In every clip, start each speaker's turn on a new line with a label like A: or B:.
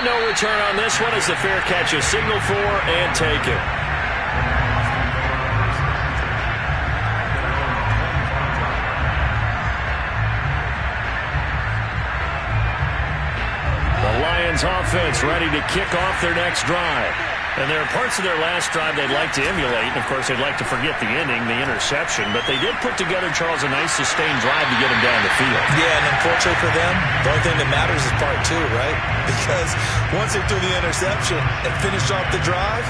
A: no return on this one as the fair catch is signaled for and taken. The Lions offense ready to kick off their next drive. And there are parts of their last drive they'd like to emulate. And, of course, they'd like to forget the ending, the interception. But they did put together, Charles, a nice sustained drive to get them down the field.
B: Yeah, and unfortunately for them, the only thing that matters is part two, right? Because once they threw the interception and finished off the drive,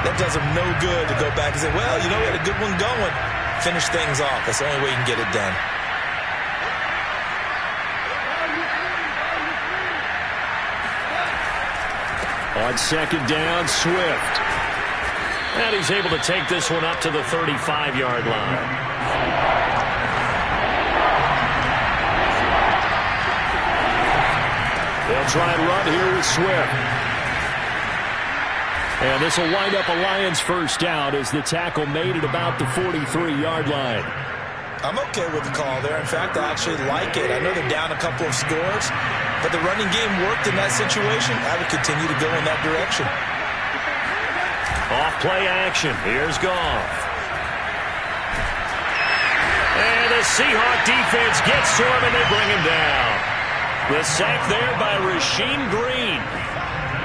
B: that does them no good to go back and say, well, you know, we had a good one going. Finish things off. That's the only way you can get it done.
A: On second down, Swift. And he's able to take this one up to the 35-yard line. They'll try and run here with Swift. And this will wind up a Lions first down as the tackle made at about the 43-yard line.
B: I'm okay with the call there. In fact, I actually like it. I know they're down a couple of scores, but the running game worked in that situation. I would continue to go in that direction.
A: Off play action. Here's Goff. And the Seahawk defense gets to him, and they bring him down. The sack there by Rasheem Green.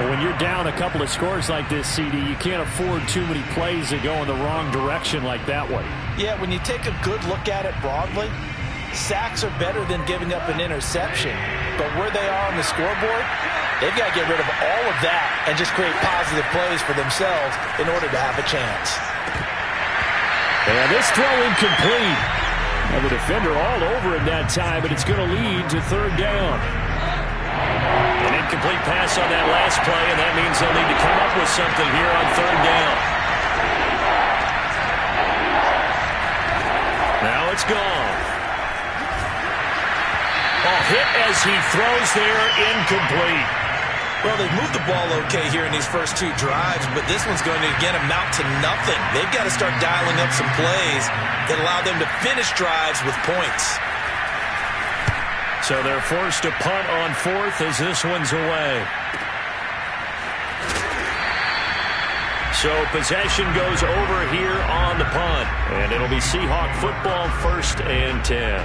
A: When you're down a couple of scores like this, CD, you can't afford too many plays that go in the wrong direction like that one.
B: Yeah, when you take a good look at it broadly, sacks are better than giving up an interception. But where they are on the scoreboard, they've got to get rid of all of that and just create positive plays for themselves in order to have a chance.
A: And this throw incomplete. And the defender all over him that time, but it's going to lead to third down. An incomplete pass on that last play, and that means they'll need to come up with something here on third down. Now it's gone. Hit as he throws there, incomplete.
B: Well, they've moved the ball okay here in these first two drives, but this one's going to, again, amount to nothing. They've got to start dialing up some plays that allow them to finish drives with points.
A: So they're forced to punt on fourth as this one's away. So possession goes over here on the punt, and it'll be Seahawk football, 1st and 10.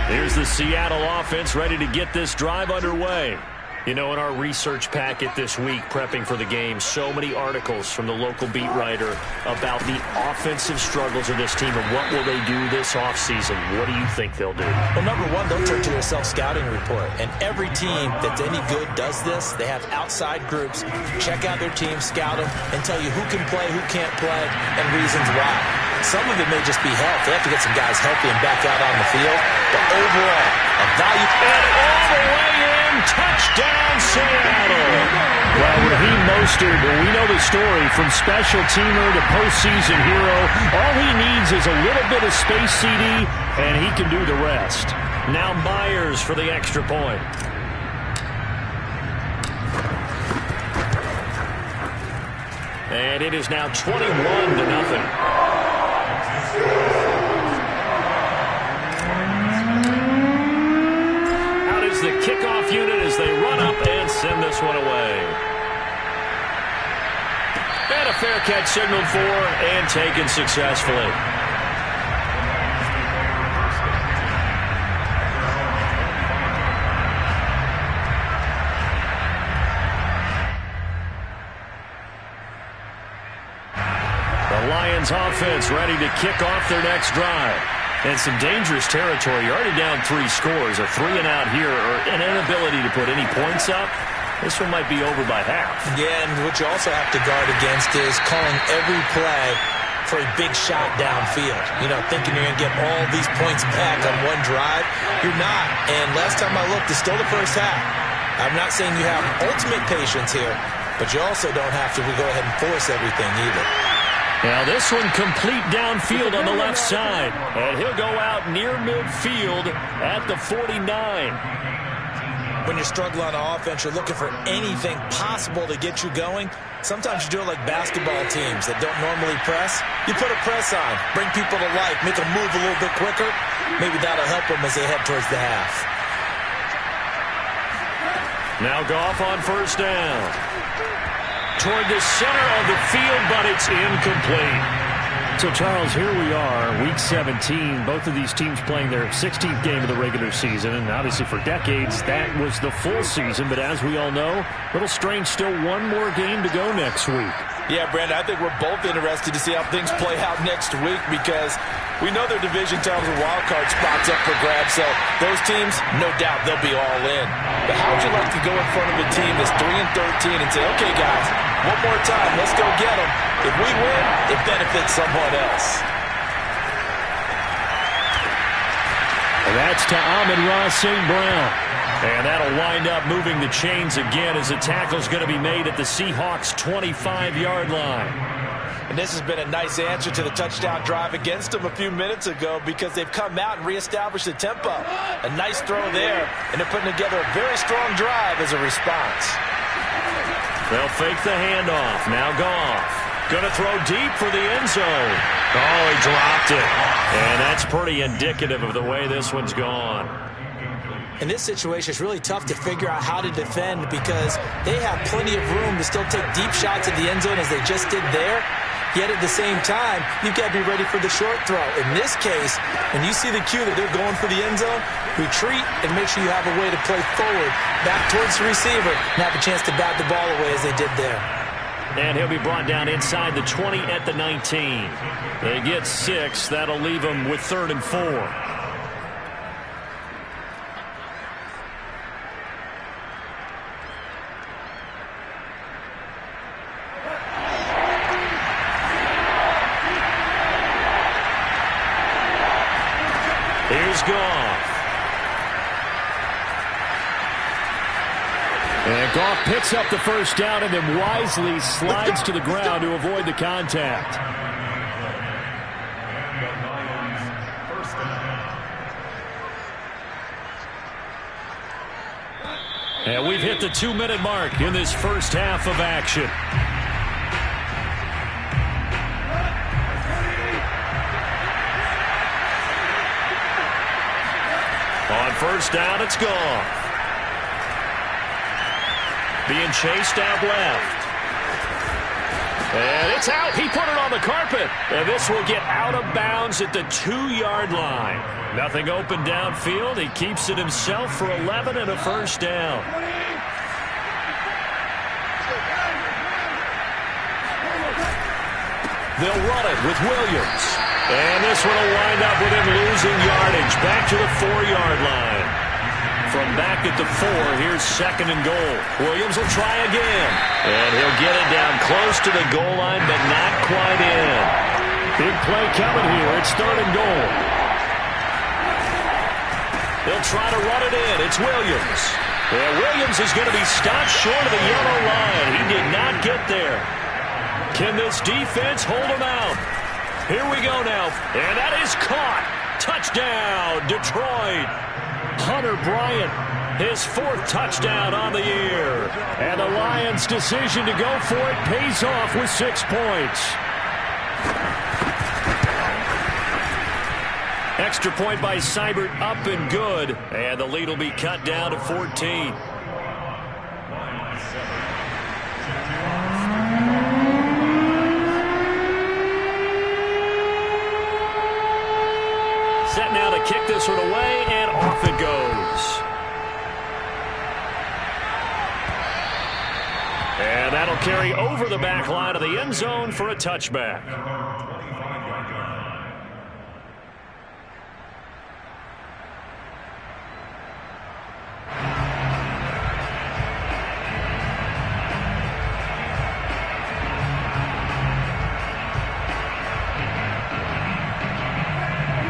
A: Here's the Seattle offense ready to get this drive underway. You know, in our research packet this week, prepping for the game, so many articles from the local beat writer about the offensive struggles of this team and what will they do this offseason. What do you think they'll do?
B: Well, number one, they'll turn to their self-scouting report. And every team that's any good does this. They have outside groups, check out their team, scout them, and tell you who can play, who can't play, and reasons why. Some of it may just be health. They have to get some guys healthy and back out on the field. But overall, a value.
A: And all the way in, touchdown Seattle. Well, Raheem Mostert, we know the story. From special teamer to postseason hero, all he needs is a little bit of space, CD, and he can do the rest. Now Myers for the extra point. And it is now 21-0. Out is the kickoff unit as they run up and send this one away. And a fair catch signaled for and taken successfully. The Lions offense ready to kick off their next drive. And some dangerous territory. You're already down 3 scores. A 3-and-out here, or an inability to put any points up. This one might be over by half.
B: Yeah, and what you also have to guard against is calling every play for a big shot downfield. You know, thinking you're going to get all these points back on one drive. You're not. And last time I looked, it's still the first half. I'm not saying you have ultimate patience here, but you also don't have to go ahead and force everything either.
A: Now this one complete downfield on the left side. And he'll go out near midfield at the 49.
B: When you're struggling on offense, you're looking for anything possible to get you going. Sometimes you do it like basketball teams that don't normally press. You put a press on, bring people to life, make them move a little bit quicker. Maybe that'll help them as they head towards the half.
A: Now Goff on first down. Toward the center of the field, but it's incomplete. So, Charles, here we are, Week 17. Both of these teams playing their 16th game of the regular season. And obviously for decades, that was the full season. But as we all know, a little strange, still one more game to go next week.
B: Yeah, Brandon, I think we're both interested to see how things play out next week because we know their division titles and wild card spots up for grabs. So those teams, no doubt, they'll be all in. But how would you like to go in front of a team that's 3-13 and say, okay, guys, one more time, let's go get them. If we win, it benefits someone else.
A: And that's to Amon-Ra St. Brown. And that'll wind up moving the chains again as the tackle's going to be made at the Seahawks' 25-yard line.
B: And this has been a nice answer to the touchdown drive against them a few minutes ago because they've come out and reestablished the tempo. A nice throw there, and they're putting together a very strong drive as a response.
A: They'll fake the handoff. Now Goff. Going to throw deep for the end zone. Oh, he dropped it. And that's pretty indicative of the way this one's gone.
B: In this situation, it's really tough to figure out how to defend because they have plenty of room to still take deep shots at the end zone as they just did there. Yet at the same time, you've got to be ready for the short throw. In this case, when you see the cue that they're going for the end zone, retreat and make sure you have a way to play forward, back towards the receiver, and have a chance to bat the ball away as they did there.
A: And he'll be brought down inside the 20 at the 19. They get 6. That'll leave them with 3rd and 4. Here's Goff. And Goff picks up the first down and then wisely slides to the ground to avoid the contact. And we've hit the 2-minute mark in this first half of action. On first down, it's Goff. Being chased out left. And it's out. He put it on the carpet. And this will get out of bounds at the 2-yard line. Nothing open downfield. He keeps it himself for 11 and a first down. They'll run it with Williams. And this one will wind up with him losing yardage. Back to the 4-yard line. From back at the 4, here's 2nd and goal. Williams will try again. And he'll get it down close to the goal line, but not quite in. Big play coming here. It's 3rd and goal. They'll try to run it in. It's Williams. And Williams is going to be stopped short of the yellow line. He did not get there. Can this defense hold him out? Here we go now. And that is caught. Touchdown, Detroit. Hunter Bryant, his 4th touchdown on the year. And the Lions' decision to go for it pays off with 6 points. Extra point by Seibert, up and good. And the lead will be cut down to 14. Set now to kick this one away, and off it goes. And that'll carry over the back line of the end zone for a touchback.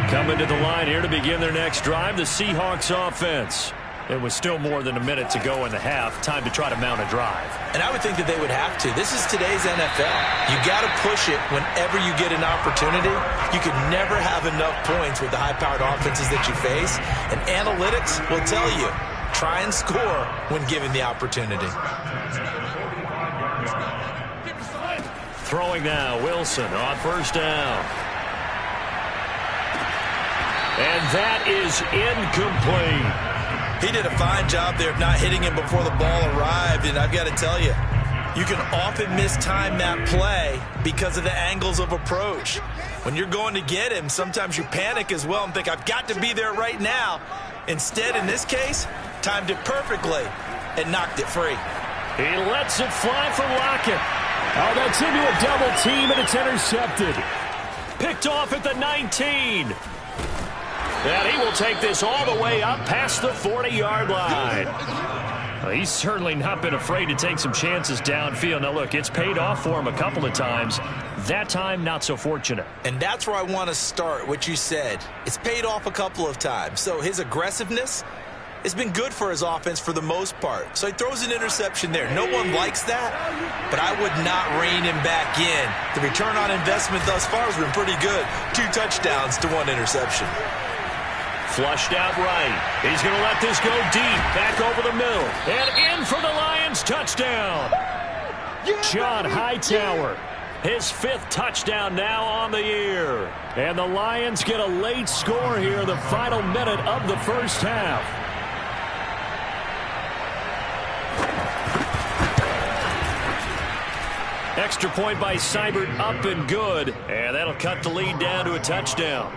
A: Coming to the line here to begin their next drive, the Seahawks offense. It was still more than a minute to go in the half. Time to try to mount a drive.
B: And I would think that they would have to. This is today's NFL. You got to push it whenever you get an opportunity. You can never have enough points with the high-powered offenses that you face. And analytics will tell you, try and score when given the opportunity.
A: Throwing now, Wilson on first down. And that is incomplete.
B: He did a fine job there of not hitting him before the ball arrived, and I've got to tell you, you can often mistime that play because of the angles of approach. When you're going to get him, sometimes you panic as well and think, I've got to be there right now. Instead, in this case, timed it perfectly and knocked it free.
A: He lets it fly for Lockett. Oh, that's into a double team, and it's intercepted. Picked off at the 19. And he will take this all the way up past the 40-yard line. Well, he's certainly not been afraid to take some chances downfield. Now, look, it's paid off for him a couple of times. That time, not so fortunate.
B: And that's where I want to start, what you said. It's paid off a couple of times. So his aggressiveness has been good for his offense for the most part. So he throws an interception there. No one likes that, but I would not rein him back in. The return on investment thus far has been pretty good. 2 touchdowns to 1 interception.
A: Flushed out right. He's going to let this go deep. Back over the middle. And in for the Lions touchdown. John Hightower. His 5th touchdown now on the year. And the Lions get a late score here in the final minute of the first half. Extra point by Seibert, up and good. And that'll cut the lead down to a touchdown.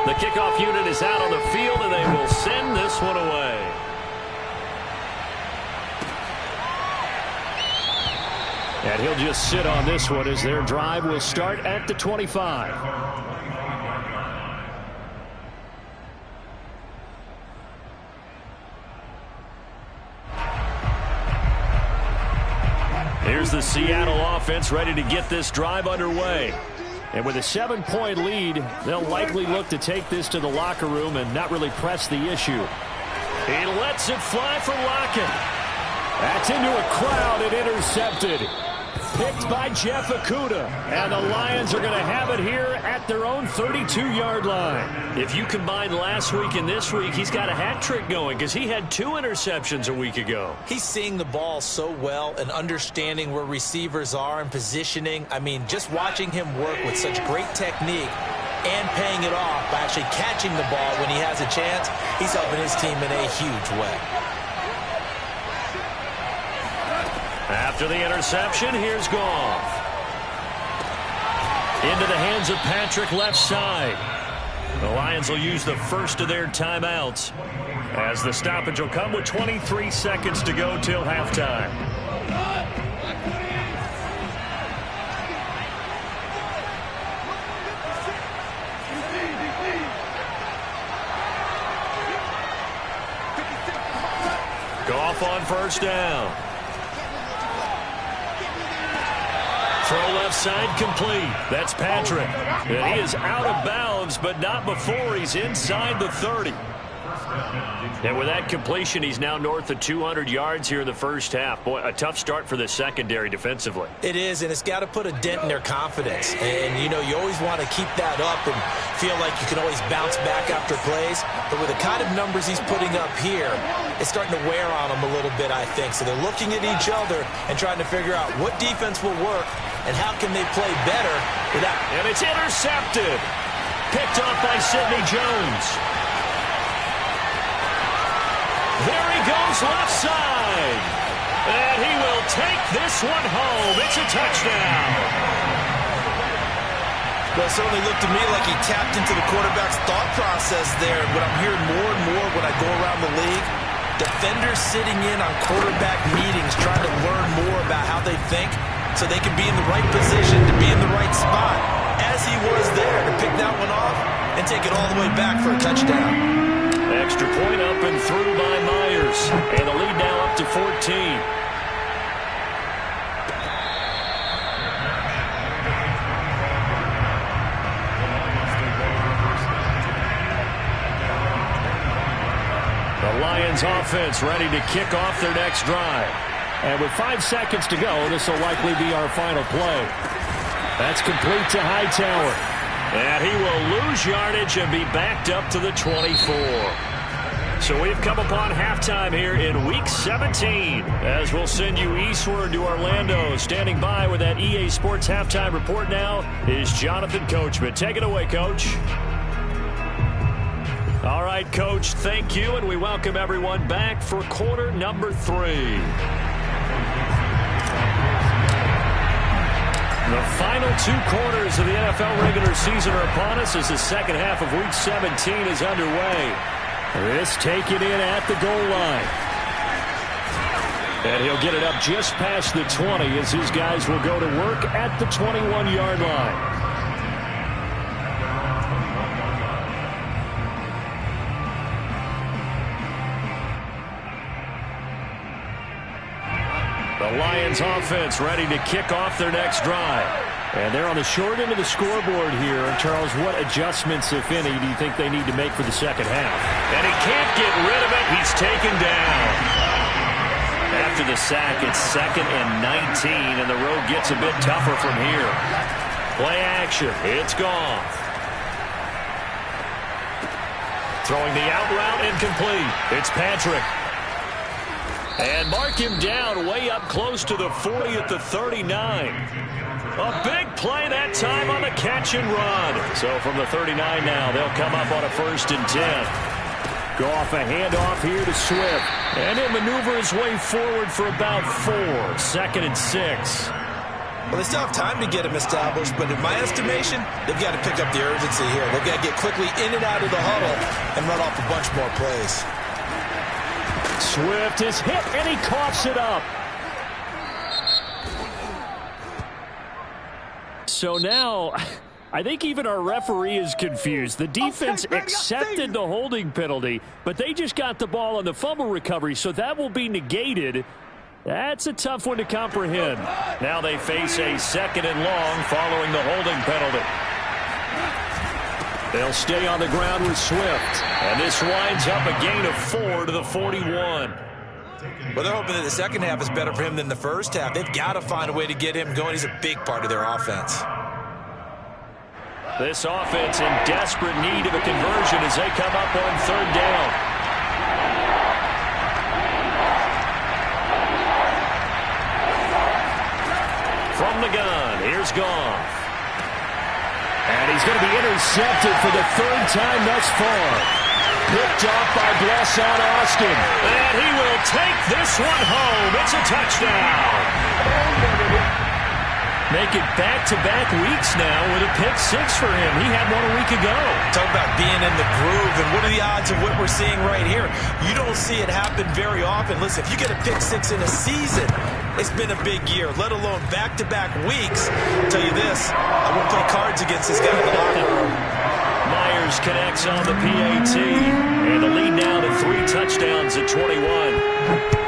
A: The kickoff unit is out on the field, and they will send this one away. And he'll just sit on this one as their drive will start at the 25. Here's the Seattle offense ready to get this drive underway. And with a 7-point lead, they'll likely look to take this to the locker room and not really press the issue. He lets it fly for Lockett. That's into a crowd and intercepted. Picked by Jeff Okudah. And the Lions are going to have it here at their own 32-yard line. If you combine last week and this week, he's got a hat trick going because he had 2 interceptions a week ago.
B: He's seeing the ball so well and understanding where receivers are and positioning. I mean, just watching him work with such great technique and paying it off by actually catching the ball when he has a chance, he's helping his team in a huge way.
A: After the interception, here's Goff. Into the hands of Patrick, left side. The Lions will use the first of their timeouts as the stoppage will come with 23 seconds to go till halftime. Goff on first down. Throw left side complete. That's Patrick. And he is out of bounds, but not before he's inside the 30. And with that completion, he's now north of 200 yards here in the first half. Boy, a tough start for the secondary defensively.
B: It is, and it's got to put a dent in their confidence. And, you know, you always want to keep that up and feel like you can always bounce back after plays. But with the kind of numbers he's putting up here, it's starting to wear on them a little bit, I think. So they're looking at each other and trying to figure out what defense will work and how can they play better without.
A: And it's intercepted. Picked off by Sidney Jones. There he goes left side. And he will take this one home. It's a touchdown.
B: Well, it certainly looked to me like he tapped into the quarterback's thought process there. What I'm hearing more and more when I go around the league, defenders sitting in on quarterback meetings trying to learn more about how they think so they can be in the right position to be in the right spot, as he was there to pick that one off and take it all the way back for a touchdown.
A: Extra point up and through by Myers. And the lead now up to 14. The Lions offense ready to kick off their next drive. And with 5 seconds to go, this will likely be our final play. That's complete to Hightower. And he will lose yardage and be backed up to the 24. So we've come upon halftime here in Week 17 as we'll send you eastward to Orlando. Standing by with that EA Sports Halftime Report now is Jonathan Coachman. Take it away, Coach. All right, Coach, thank you, and we welcome everyone back for quarter number 3. The final 2 quarters of the NFL regular season are upon us as the second half of Week 17 is underway. This taken in at the goal line. And he'll get it up just past the 20 as his guys will go to work at the 21-yard line. The Lions offense ready to kick off their next drive. And they're on the short end of the scoreboard here. Charles, what adjustments, if any, do you think they need to make for the second half? And he can't get rid of it. He's taken down. After the sack, it's 2nd and 19, and the road gets a bit tougher from here. Play action. It's gone. Throwing the out route incomplete. It's Patrick. And mark him down way up close to the 40 at the 39. A big play that time on the catch and run. So from the 39 now, they'll come up on a 1st and 10. Goff a handoff here to Swift. And he'll maneuver his way forward for about 4. 2nd and 6.
B: Well, they still have time to get him established, but in my estimation, they've got to pick up the urgency here. They've got to get quickly in and out of the huddle and run off a bunch more plays.
A: Swift is hit, and he coughs it up. So now, I think even our referee is confused. The defense accepted the holding penalty, but they just got the ball on the fumble recovery, so that will be negated. That's a tough one to comprehend. Now they face a 2nd and long following the holding penalty. They'll stay on the ground with Swift, and this winds up a gain of 4 to the 41.
B: Well, they're hoping that the second half is better for him than the first half. They've got to find a way to get him going. He's a big part of their offense.
A: This offense in desperate need of a conversion as they come up on 3rd down. From the gun, here's Goff. And he's going to be intercepted for the 3rd time thus far. Picked off by Bless on Austin. And he will take this one home. It's a touchdown. Make it back-to-back weeks now with a pick-6 for him. He had one a week ago.
B: Talk about being in the groove, and what are the odds of what we're seeing right here? You don't see it happen very often. Listen, if you get a pick-6 in a season, it's been a big year, let alone back-to-back weeks. I'll tell you this, I won't play cards against this guy in the locker room.
A: Myers connects on the PAT, and the lead now to 3 touchdowns at 21.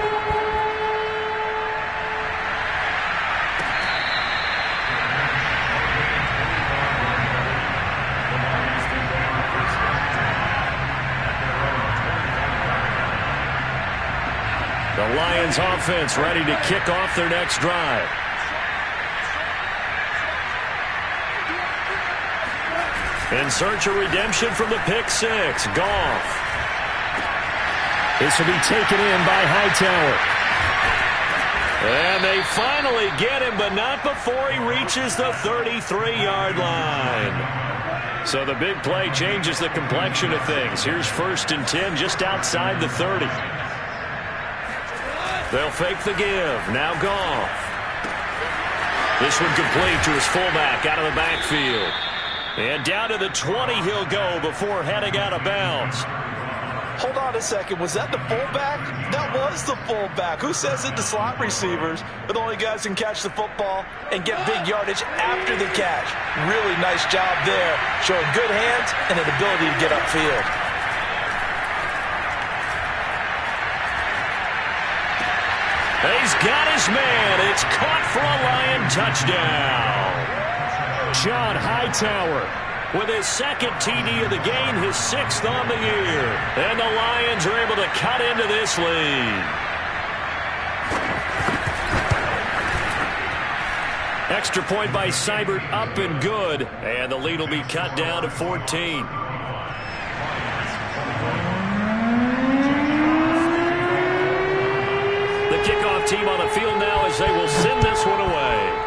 A: The Lions offense ready to kick off their next drive. In search of redemption from the pick-6, Goff. This will be taken in by Hightower. And they finally get him, but not before he reaches the 33-yard line. So the big play changes the complexion of things. Here's 1st and 10 just outside the 30. They'll fake the give. Now Goff. This one complete to his fullback out of the backfield. And down to the 20 he'll go before heading out of bounds.
B: Hold on a second. Was that the fullback? That was the fullback. Who says it? The slot receivers are the only guys who can catch the football and get big yardage after the catch. Really nice job there, showing good hands and an ability to get upfield.
A: He's got his man. It's caught for a Lion touchdown. John Hightower with his 2nd TD of the game, his 6th on the year. And the Lions are able to cut into this lead. Extra point by Seibert, up and good. And the lead will be cut down to 14. kickoff team on the field now as they will send this one away.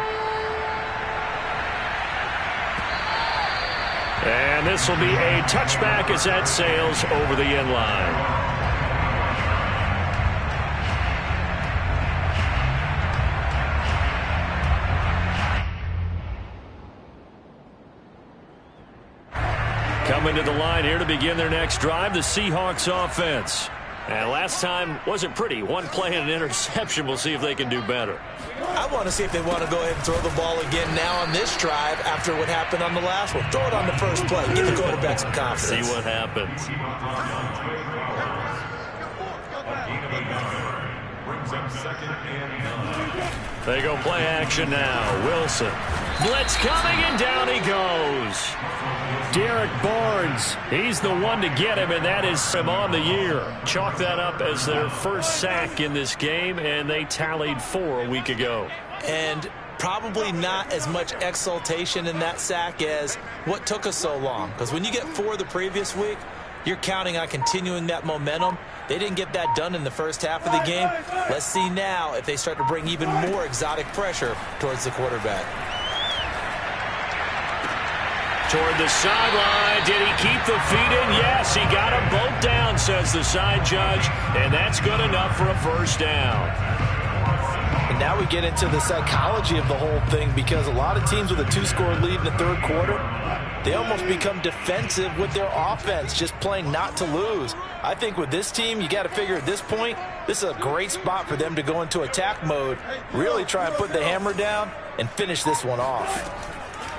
A: And this will be a touchback as that sails over the end line. Coming to the line here to begin their next drive, the Seahawks offense. And last time wasn't pretty. One play and an interception. We'll see if they can do better.
B: I want to see if they want to go ahead and throw the ball again now on this drive after what happened on the last one. Throw it on the first play. Give the quarterback some confidence.
A: See what happens. They go play action now. Wilson. Blitz coming, and down he goes. Derek Barnes, he's the one to get him, and that is him on the year. Chalk that up as their first sack in this game, and they tallied 4 a week ago.
B: And probably not as much exultation in that sack as what took us so long. Because when you get 4 the previous week, you're counting on continuing that momentum. They didn't get that done in the first half of the game. Let's see now if they start to bring even more exotic pressure towards the quarterback.
A: Toward the sideline. Did he keep the feet in? Yes, he got them both down, says the side judge. And that's good enough for a first down.
B: And now we get into the psychology of the whole thing, because a lot of teams with a 2-score lead in the third quarter, they almost become defensive with their offense, just playing not to lose. I think with this team, you got to figure at this point, this is a great spot for them to go into attack mode, really try and put the hammer down and finish this one off.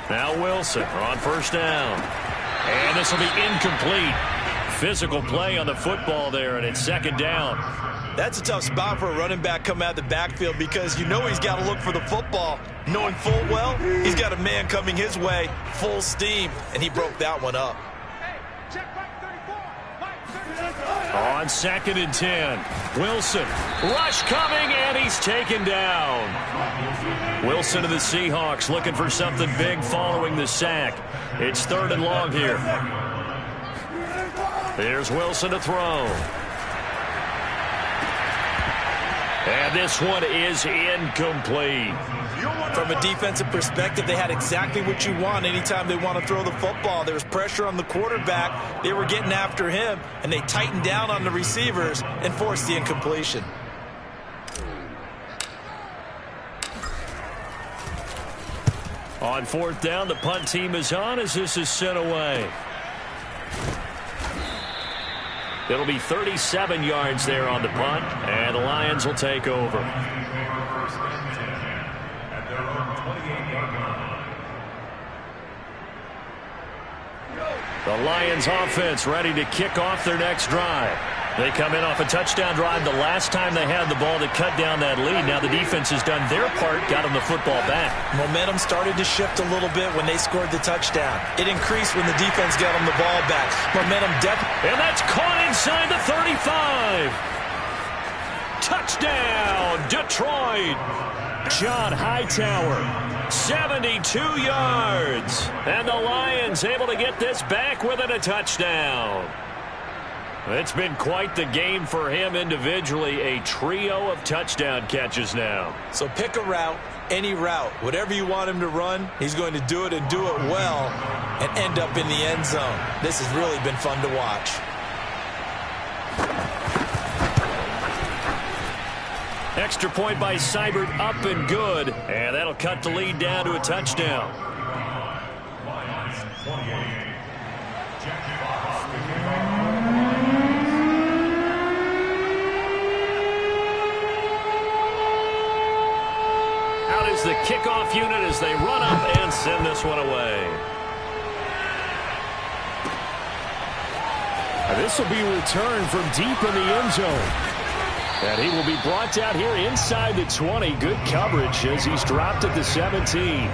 A: Now Wilson on first down. And this will be incomplete. Physical play on the football there, and it's second down.
B: That's a tough spot for a running back coming out of the backfield, because you know he's got to look for the football, knowing full well he's got a man coming his way, full steam, and he broke that one up.
A: On 2nd and 10, Wilson. Rush coming, and he's taken down. Wilson to the Seahawks looking for something big following the sack. It's 3rd and long here. Here's Wilson to throw. And this one is incomplete.
B: From a defensive perspective, they had exactly what you want anytime they want to throw the football. There was pressure on the quarterback. They were getting after him, and they tightened down on the receivers and forced the incompletion.
A: On 4th down, the punt team is on as this is sent away. It'll be 37 yards there on the punt, and the Lions will take over. The Lions offense ready to kick off their next drive. They come in off a touchdown drive the last time they had the ball to cut down that lead. Now the defense has done their part, got them the football back. Momentum started to shift a little bit when they scored the touchdown. It increased when the defense got them the ball back. Momentum and that's caught inside the 35. Touchdown, Detroit. John Hightower, 72 yards. And the Lions able to get this back within a touchdown. It's been quite the game for him individually. A trio of touchdown catches now. So pick a route, any route. Whatever you want him to run, he's going to do it and do it well and end up in the end zone. This has really been fun to watch. Extra point by Seibert, up and good. And that'll cut the lead down to a touchdown. Out is the kickoff unit as they run up and send this one away. This will be returned from deep in the end zone. And he will be brought down here inside the 20. Good coverage as he's dropped at the 17.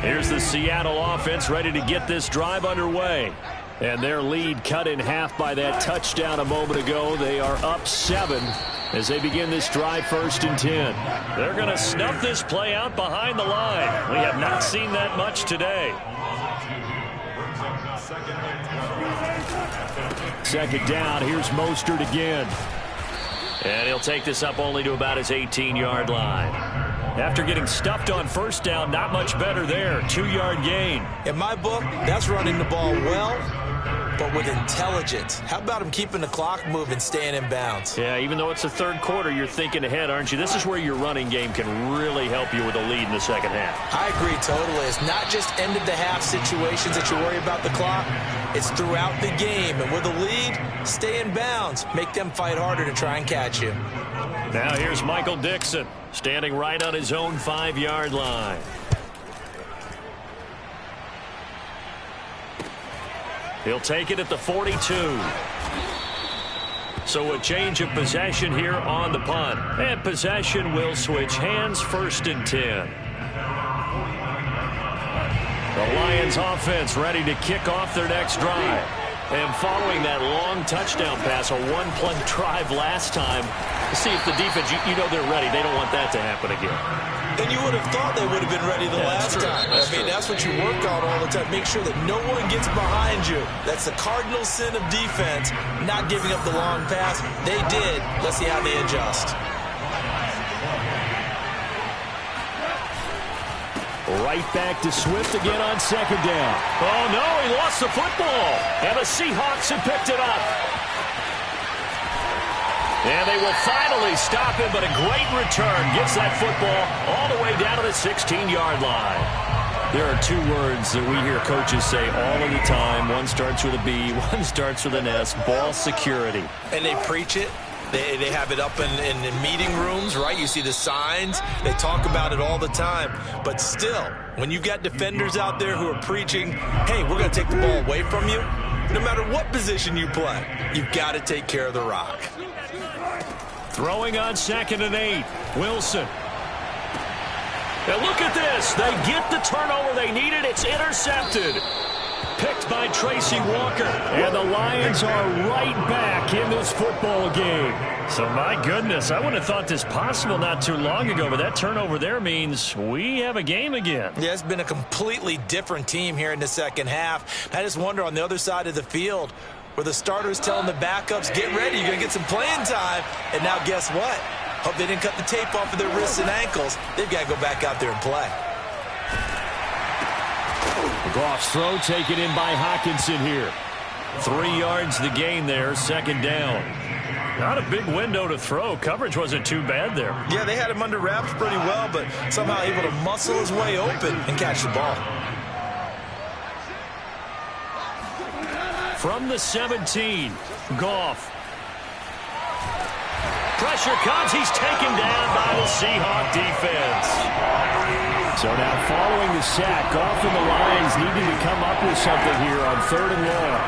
A: Here's the Seattle offense ready to get this drive underway. And their lead cut in half by that touchdown a moment ago. They are up 7 as they begin this drive 1st and 10. They're going to snuff this play out behind the line. We have not seen that much today. Second down. Here's Mostert again. And he'll take this up only to about his 18-yard line. After getting stuffed on first down, not much better there. 2-yard gain.
B: In my book, that's running the ball well, but with intelligence. How about him keeping the clock moving, staying in bounds?
A: Yeah, even though it's the third quarter, you're thinking ahead, aren't you? This is where your running game can really help you with a lead in the second half.
B: I agree totally. It's not just end-of-the-half situations that you worry about the clock. It's throughout the game. And with a lead, stay in bounds. Make them fight harder to try and catch you.
A: Now here's Michael Dixon, standing right on his own 5-yard line. He'll take it at the 42. So a change of possession here on the punt. And possession will switch hands, 1st and 10. The Lions offense ready to kick off their next drive. And following that long touchdown pass, a one-play drive last time, see if the defense, you know they're ready. They don't want that to happen again.
B: And you would have thought they would have been ready the last time. That's what you work on all the time. Make sure that no one gets behind you. That's the cardinal sin of defense, not giving up the long pass. They did. Let's see how they adjust.
A: Right back to Swift again on second down. Oh, no, he lost the football. And the Seahawks have picked it up. And they will finally stop him, but a great return. Gets that football all the way down to the 16-yard line. There are 2 words that we hear coaches say all of the time. One starts with a B, one starts with an S, ball security.
B: And they preach it. They have it up in meeting rooms, right? You see the signs. They talk about it all the time. But still, when you've got defenders out there who are preaching, hey, we're going to take the ball away from you, no matter what position you play, you've got to take care of the rock.
A: Throwing on 2nd and 8. Wilson. Now look at this. They get the turnover they needed. It's intercepted. Picked by Tracy Walker. And the Lions are right back in this football game. So, my goodness, I wouldn't have thought this possible not too long ago, but that turnover there means we have a game again.
B: Yeah, it's been a completely different team here in the second half. I just wonder on the other side of the field where the starters telling the backups, get ready, you're going to get some playing time. And now guess what? Hope they didn't cut the tape off of their wrists and ankles. They've got to go back out there and play.
A: Goff's throw taken in by Hockenson here. 3 yards the gain there, 2nd down. Not a big window to throw. Coverage wasn't too bad there.
B: Yeah, they had him under wraps pretty well, but somehow able to muscle his way open and catch the ball.
A: From the 17, Goff. Pressure comes. He's taken down by the Seahawk defense. So now following the sack, Goff and the Lions needing to come up with something here on 3rd and long.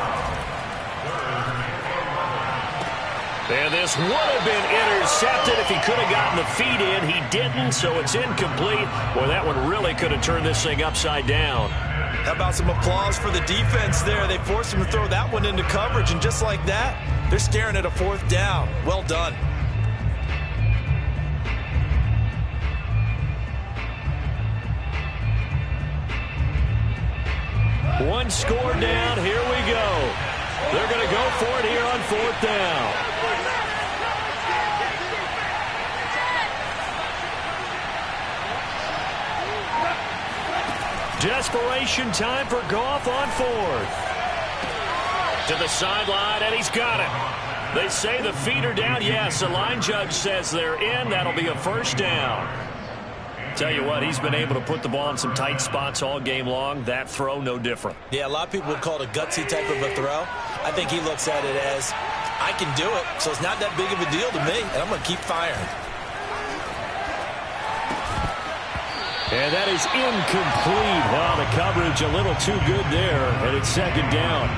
A: And this would have been intercepted if he could have gotten the feet in. He didn't, so it's incomplete. Boy, that one really could have turned this thing upside down.
B: How about some applause for the defense there? They forced him to throw that one into coverage, and just like that, they're staring at a 4th down. Well done.
A: One score down. Here we go. They're going to go for it here on 4th down. Desperation time for Goff on 4th. To the sideline, and he's got it. They say the feet are down. Yes, the line judge says they're in. That'll be a 1st down. Tell you what, he's been able to put the ball in some tight spots all game long. That throw, no different.
B: Yeah, a lot of people would call it a gutsy type of a throw. I think he looks at it as, I can do it, so it's not that big of a deal to me, and I'm going to keep firing.
A: And that is incomplete. Wow, the coverage a little too good there, and it's 2nd down.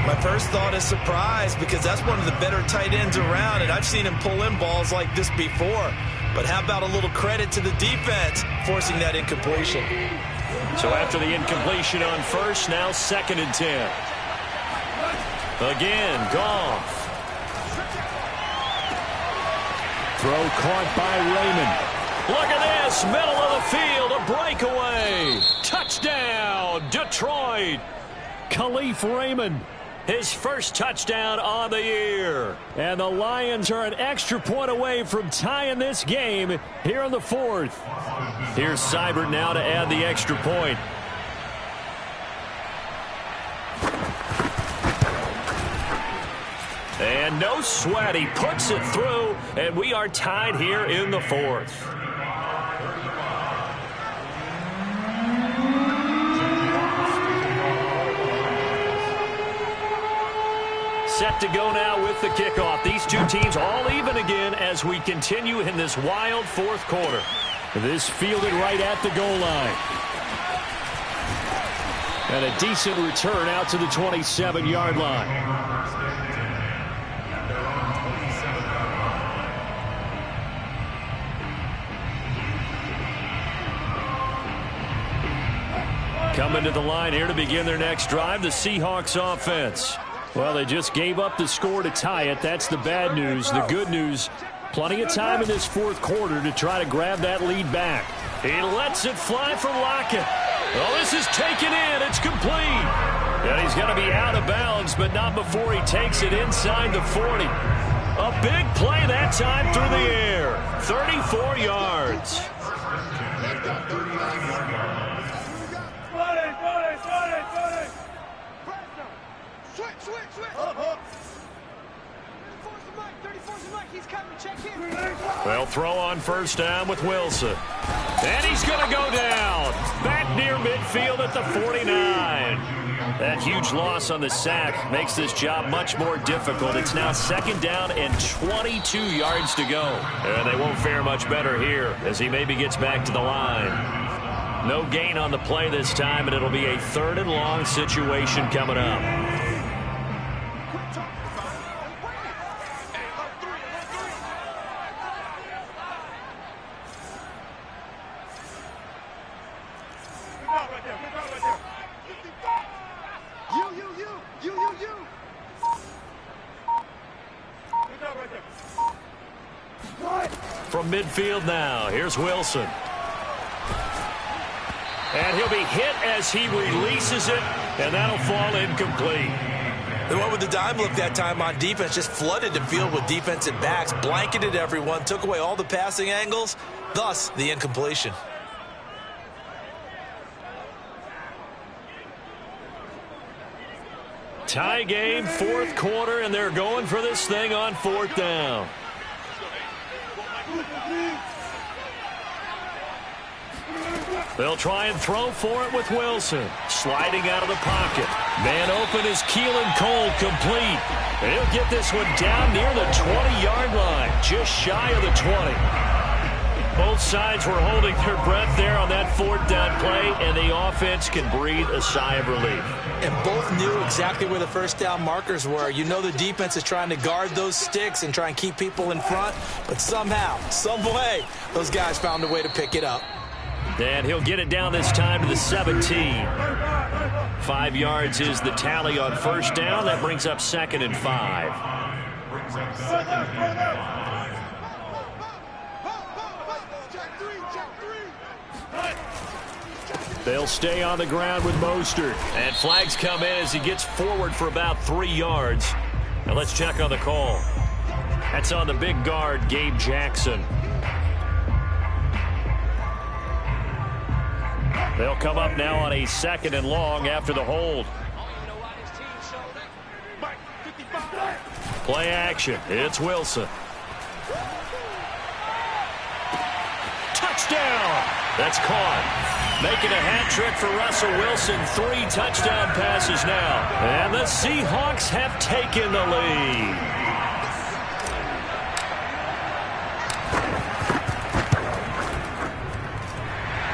B: My first thought is surprise, because that's one of the better tight ends around, and I've seen him pull in balls like this before. But how about a little credit to the defense forcing that incompletion?
A: So after the incompletion on 1st, now 2nd and 10. Again, Goff. Throw caught by Raymond. Look at this, middle of the field, a breakaway. Touchdown, Detroit. Khalif Raymond. His first touchdown on the year. And the Lions are an extra point away from tying this game here in the fourth. Here's Seibert now to add the extra point. And no sweat, he puts it through, and we are tied here in the fourth. Set to go now with the kickoff. These two teams all even again as we continue in this wild fourth quarter. This fielded right at the goal line. And a decent return out to the 27-yard line. Coming to the line here to begin their next drive, the Seahawks offense. Well, they just gave up the score to tie it. That's the bad news. The good news, plenty of time in this fourth quarter to try to grab that lead back. He lets it fly for Lockett. Oh, this is taken in. It's complete. And he's going to be out of bounds, but not before he takes it inside the 40. A big play that time through the air. 34 yards. Well, throw on first down with Wilson. And he's going to go down. Back near midfield at the 49. That huge loss on the sack makes this job much more difficult. It's now second down and 22 yards to go. And they won't fare much better here as he maybe gets back to the line. No gain on the play this time, and it'll be a third and long situation coming up. From midfield now, here's Wilson. And he'll be hit as he releases it, and that'll fall incomplete.
B: They went with the dime look that time on defense, just flooded the field with defensive backs, blanketed everyone, took away all the passing angles, thus the incompletion.
A: Tie game, fourth quarter, and they're going for this thing on fourth down. They'll try and throw for it with Wilson. Sliding out of the pocket. Man open is Keelan Cole, complete. And he'll get this one down near the 20-yard line, just shy of the 20. Both sides were holding their breath there on that fourth down play, and the offense can breathe a sigh of relief.
B: And both knew exactly where the first down markers were. You know the defense is trying to guard those sticks and try and keep people in front, but somehow, some way, those guys found a way to pick it up.
A: And he'll get it down this time to the 17. 5 yards is the tally on first down. That brings up second and 5. They'll stay on the ground with Mostert. And flags come in as he gets forward for about 3 yards. Now let's check on the call. That's on the big guard, Gabe Jackson. They'll come up now on a second and long after the hold. Play action. It's Wilson. Touchdown. That's caught. Making a hat trick for Russell Wilson. 3 touchdown passes now. And the Seahawks have taken the lead.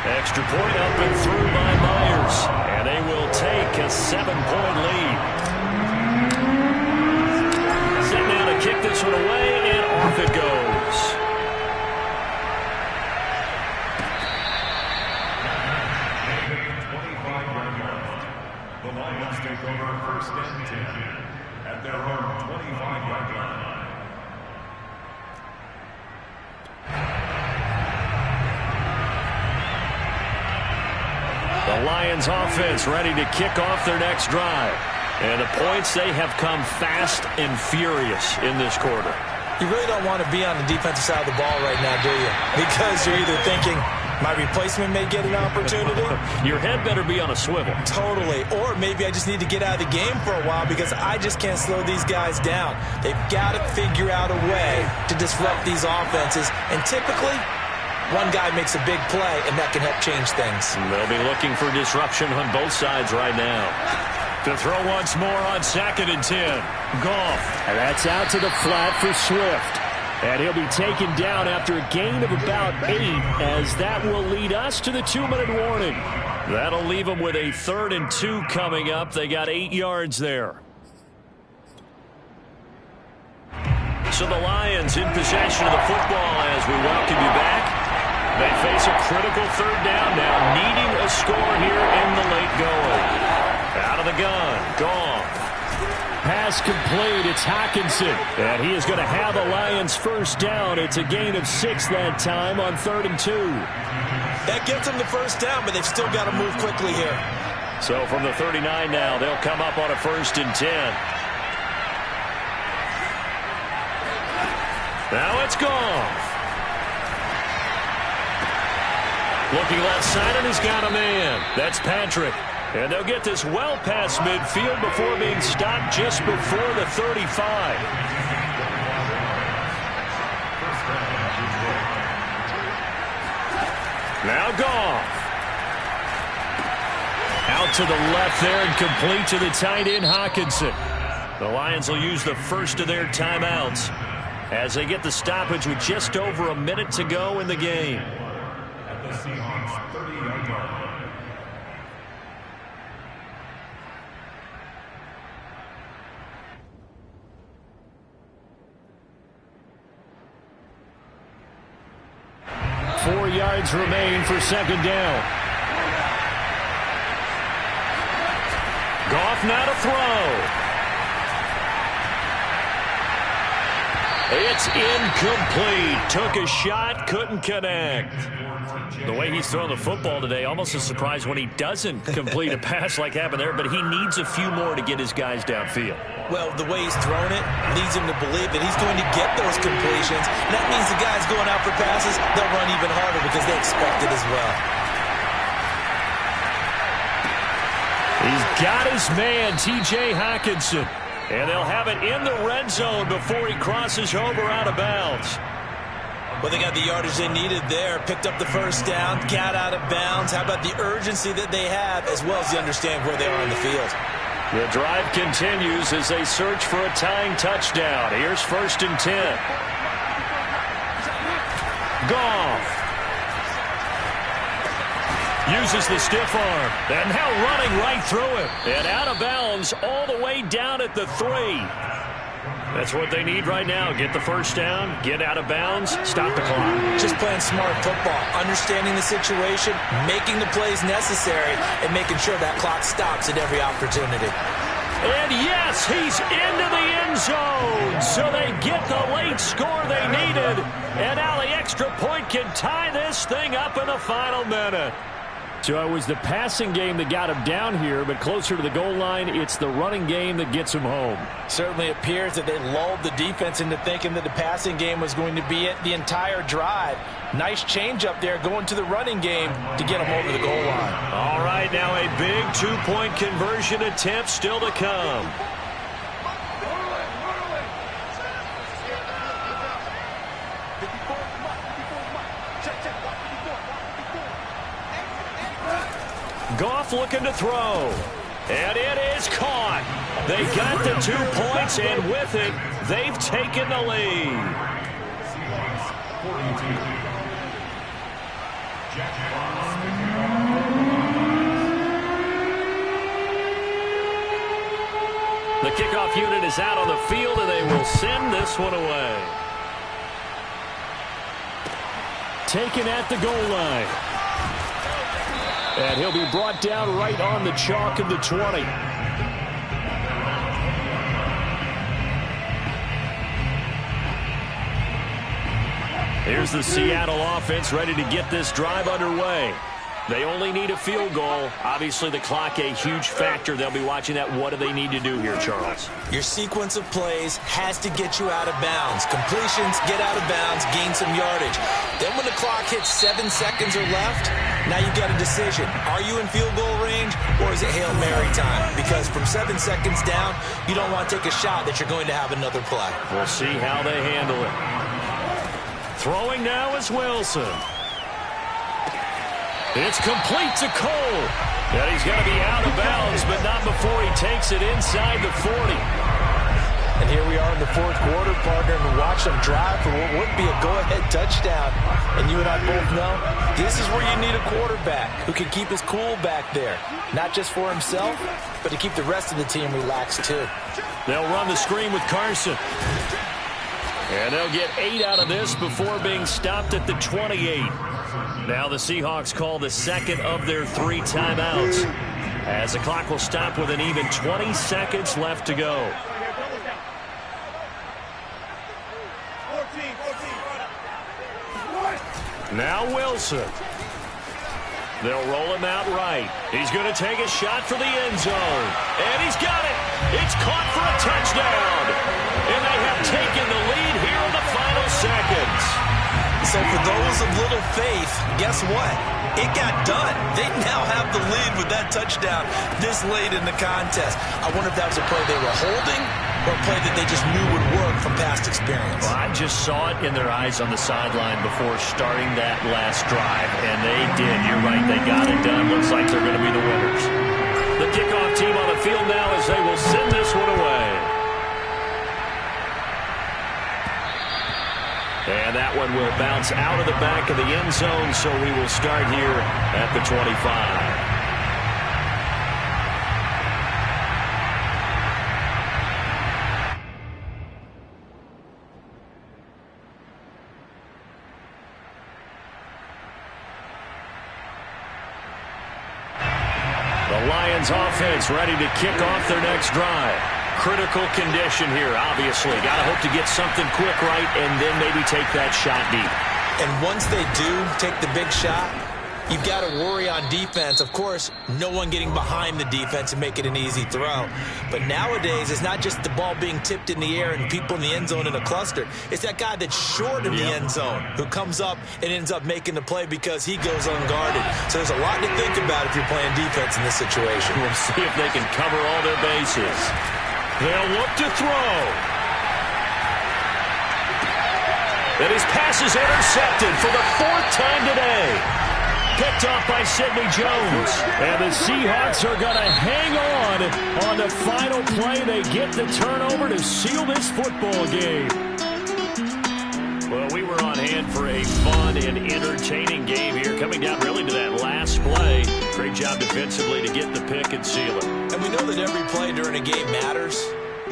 A: Extra point up and through by Myers. And they will take a 7-point lead. Set now to kick this one away, and off it goes.
C: The Lions take over first and 10 at their own 25-yard line.
A: The Lions offense ready to kick off their next drive. And the points, they have come fast and furious in this quarter.
B: You really don't want to be on the defensive side of the ball right now, do you? Because you're either thinking, my replacement may get an opportunity.
A: Your head better be on a swivel.
B: Totally. Or maybe I just need to get out of the game for a while because I just can't slow these guys down. They've got to figure out a way to disrupt these offenses. And typically, one guy makes a big play, and that can help change things.
A: They'll be looking for disruption on both sides right now. To throw once more on 2nd and 10. Goff. And that's out to the flat for Swift. And he'll be taken down after a gain of about 8, as that will lead us to the 2-minute warning. That'll leave them with a 3rd and 2 coming up. They got 8 yards there. So the Lions in possession of the football as we welcome you back. They face a critical 3rd down now, needing a score here in the late going. Out of the gun, Goff. Pass complete, it's Hockenson. And he is going to have a Lions 1st down. It's a gain of 6 that time on 3rd and 2.
B: That gets them the 1st down, but they've still got to move quickly here.
A: So from the 39 now, they'll come up on a 1st and 10. Now it's Goff. Looking left side, and he's got a man. That's Patrick. And they'll get this well past midfield before being stopped just before the 35. Now Goff. Out to the left there and complete to the tight end, Hockenson. The Lions will use the first of their timeouts as they get the stoppage with just over a minute to go in the game.
C: At the Seahawks 30-yard line.
A: Yards remain for 2nd down. Goff now to throw. It's incomplete. Took a shot, couldn't connect. The way he's throwing the football today, almost a surprise when he doesn't complete a pass like happened there, but he needs a few more to get his guys downfield.
B: Well, the way he's throwing it leads him to believe that he's going to get those completions. And that means the guys going out for passes, they'll run even harder because they expect it as well.
A: He's got his man, T.J. Hockenson. And they'll have it in the red zone before he crosses over out of bounds.
B: Well, they got the yardage they needed there. Picked up the 1st down, got out of bounds. How about the urgency that they have, as well as they understand where they are on the field?
A: The drive continues as they search for a tying touchdown. Here's 1st and 10. Goff. Uses the stiff arm. And now running right through it. And out of bounds all the way down at the 3. That's what they need right now. Get the 1st down, get out of bounds, stop the clock.
B: Just playing smart football, understanding the situation, making the plays necessary, and making sure that clock stops at every opportunity.
A: And yes, he's into the end zone. So they get the late score they needed. And now the extra point can tie this thing up in the final minute. So it was the passing game that got him down here, but closer to the goal line, it's the running game that gets him home.
B: Certainly appears that they lulled the defense into thinking that the passing game was going to be it the entire drive. Nice change up there going to the running game to get them over the goal line.
A: All right, now a big 2-point conversion attempt still to come. Goff looking to throw. And it is caught. They got the 2 points, and with it, they've taken the lead. The kickoff unit is out on the field, and they will send this one away. Taken at the goal line. And he'll be brought down right on the chalk of the 20. Here's the Seattle offense ready to get this drive underway. They only need a field goal. Obviously, the clock a huge factor. They'll be watching that. What do they need to do here, Charles?
B: Your sequence of plays has to get you out of bounds. Completions, get out of bounds, gain some yardage. Then when the clock hits 7 seconds or left, now you've got a decision. Are you in field goal range, or is it Hail Mary time? Because from 7 seconds down, you don't want to take a shot that you're going to have another play.
A: We'll see how they handle it. Throwing now is Wilson. It's complete to Cole. And he's going to be out of bounds, but not before he takes it inside the 40.
B: And here we are in the fourth quarter, partner, and watch them drive for what would be a go-ahead touchdown. And you and I both know this is where you need a quarterback who can keep his cool back there. Not just for himself, but to keep the rest of the team relaxed too.
A: They'll run the screen with Carson. And they'll get 8 out of this before being stopped at the 28. Now the Seahawks call the second of their 3 timeouts, as the clock will stop with an even 20 seconds left to go. Now Wilson. They'll roll him out right. He's going to take a shot for the end zone. And he's got it. It's caught for a touchdown. And they have taken the lead here in the final seconds.
B: So for those of little faith, guess what? It got done. They now have the lead with that touchdown this late in the contest. I wonder if that was a play they were holding or a play that they just knew would work from past experience.
A: Well, I just saw it in their eyes on the sideline before starting that last drive, and they did. You're right, they got it done. Looks like they're going to be the winners. The kickoff team on the field now as they will send this one away. And that one will bounce out of the back of the end zone, so we will start here at the 25. The Lions offense ready to kick off their next drive. Critical condition here, obviously. Got to hope to get something quick right and then maybe take that shot deep.
B: And once they do take the big shot, you've got to worry on defense. Of course, no one getting behind the defense and make it an easy throw. But nowadays, it's not just the ball being tipped in the air and people in the end zone in a cluster. It's that guy that's short in the end zone who comes up and ends up making the play because he goes unguarded. So there's a lot to think about if you're playing defense in this situation.
A: We'll see if they can cover all their bases. They'll look to throw. And his pass is intercepted for the 4th time today. Picked off by Sidney Jones. And the Seahawks are going to hang on the final play. They get the turnover to seal this football game. Well, we were on hand for a fun and entertaining game here, coming down really to that last play. Great job defensively to get the pick and seal it.
B: And we know that every play during a game matters.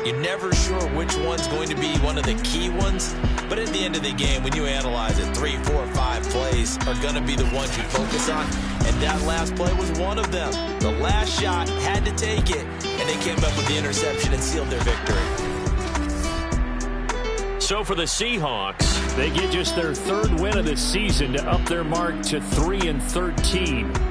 B: You're never sure which one's going to be one of the key ones. But at the end of the game, when you analyze it, 3, 4, 5 plays are going to be the ones you focus on. And that last play was one of them. The last shot had to take it, and they came up with the interception and sealed their victory.
A: So for the Seahawks, they get just their 3rd win of the season to up their mark to 3-13.